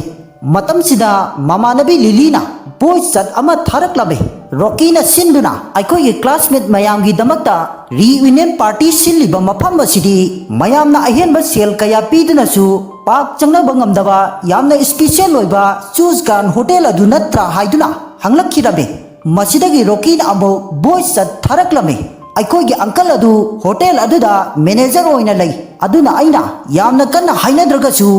मतमसिदा ममानबी लिलीना बोय चैट अमा थारकलमे रॉकीना सिंदुना अखोई क्लासमेट मयामगी दमकता रियूनियन पार्टी सिल्लिबा मफम असिदी मयामना अहेनबा सेल कया पीदुनासु पाक चंगनबा ngमदबा यामना स्पेशल ओइबा चूज गान होटल अदु नत्रा हाइदुना हंगलखिरबे मसिदगी रॉकीना अमो बोय चैट थारकलमे अखोई अंकल अदु होटल अदुदा मैनेजर ओइना लई अदुना आइना यामना कन्ना हाइनद्रगसु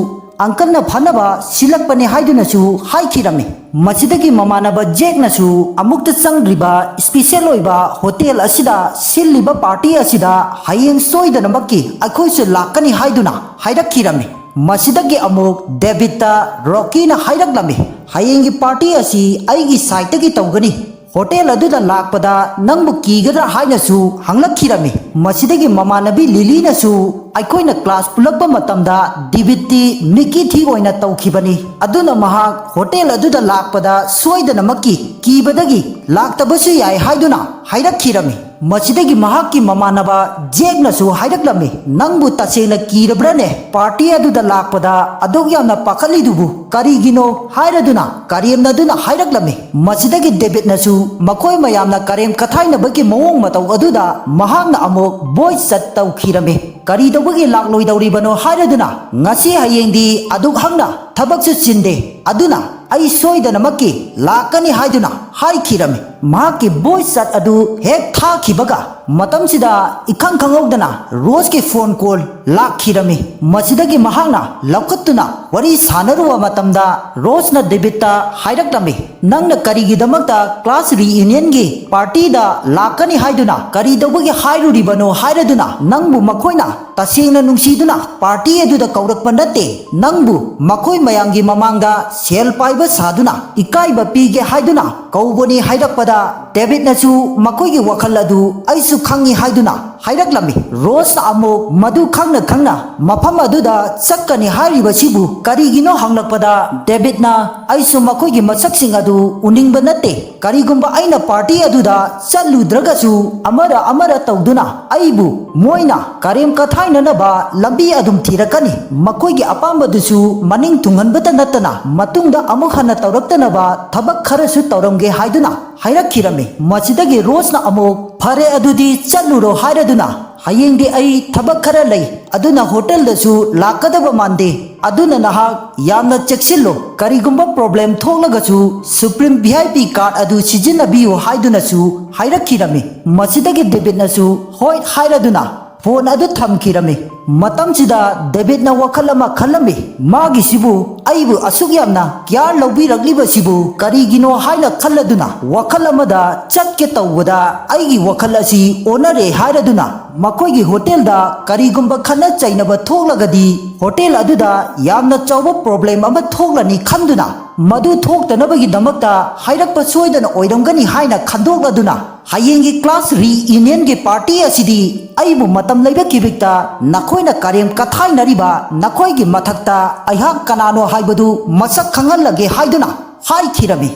अंकल न फनबा सिलकपने हाइदुनसु हाइखिरमे मसिदगी ममानबा जेकनसु अमुक्त संग्रिबा स्पेशल ओइबा होटल असिदा सिल्लिबा पार्टी असिदा हायेंग सोइदनमकी अखोइसु लाकनी हाइदुना हाइरखिरमे मसिदगी अमुक डेबिटा रॉकीना हाइरकलमे हायेंगी पार्टी असि आइगी साइटगी तौगनी hotel aduda lakpada nangbu kigadra hainasu hanglakkhirami masidagi mamanabi Lily nasu aikoina class pulakpa matamda David Mickey thi oina tawkhibani aduna mahak hotel aduda lakpada soidana makki kibadagi laktabasu yai haiduna hairakkhirami masidagi mahakki mamanaba Jack nasu hairaklami nangbu tasena kirabrane party aduda lakpada adog yamna pakhalidubu karigino hairaduna karimnaduna hairaklami masidagi David nasu makoi mayamna karem kathaina bagi mawong mataw aduda mahakna amok voice chat tawkhirami kari dawagi lakloidawribano hairaduna ngasi hayengdi adug hangna thabaksu chinde aduna ai soidanamakki lakani haiduna haikhirami mahakki voice chat adu hek thakibaga matamsida ikhang khangawdana Rose ki phone call lakhirami masidagi mahakna laukhattuna wari sanaruwa matamda Rose na David ta hairakami nangna karigidamakta class reunion gi party da lakani haiduna kari dawagi hairuribano hairaduna nangbu makoina tasengna nungsiduna party aduda kaurakpa natte nangbu makoi mayanggi mamangda sel paiba saduna ikaiba pige haiduna kauboni hairakpada David nasu makoigi wakhal adu aisu khangi haiduna hairaklami Rose na amok madu khangna mafam aduda chakkani hairiba sibu karigino hanglakpada David na aisu makoigi masaksing adu uningba natte karigumba aina party aduda challudragasu amara tawduna aibu moina karem kathaina naba lambi adum thirakani makoigi apambadusu maning tunghanbata natana matungda amuk hana tawraktanaba thabak kharasu tawramge haiduna hairakkhirami masidagi Rose na amok phare adudi chaluro hairaduna hayengdi ai thabak khara lei aduna hotel dasu lakadaba mande aduna nahak yamna cheksillo karigumba problem tholagasu supreme VIP card adu sijinabiyo haiduna su hairakkhirami masidagi David nasu hoi hairaduna phone adu thamkhirami matamsida David na wakhalama khalami magi sibu aibu asuk yamna kya lobiragliba sibu karigino haina khalladuna wakhalamada chatke tawada aigi wakhalasi onare hairaduna makoigi hotel da karigumba khana chainaba tholagadi hotel aduda yamna chawba problem ama thoglani khanduna madu thoktanabagi damakta hairakpa soidana oiramgani haina khandokladuna hayengi class reunion ge party asidi aibu matam leiba kibikta nakoina karem kathainariba nakoigi mathakta aihak kanano haibadu masak khangallage haiduna haikhirami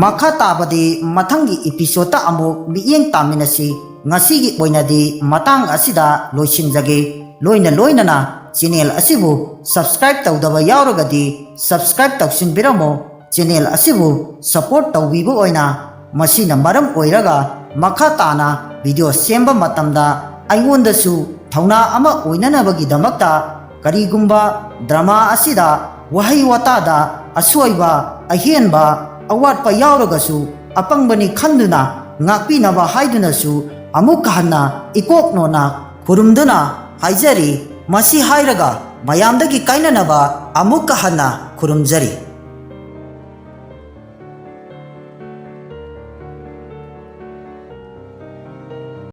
makha tabadi mathangi episode ta amuk miyeng taminasi ngasigi oinadi matang asida loisinjage loinana channel asibu subscribe tawdaba yauragadi subscribe tawsinbiramo channel asibu support tawbibu oina masina maram oiraga makha tana video semba matamda aingondasu thauna ama oinanabagi damakta karigumba drama asida wahai watada aswaiba ahenba awatpa yauragasu apangbani khanduna ngakpinaba haidunasu amuk hanna ikoknona khurumduna haijari masi hairaga mayamdagi kainanaba amuk hanna khurumjari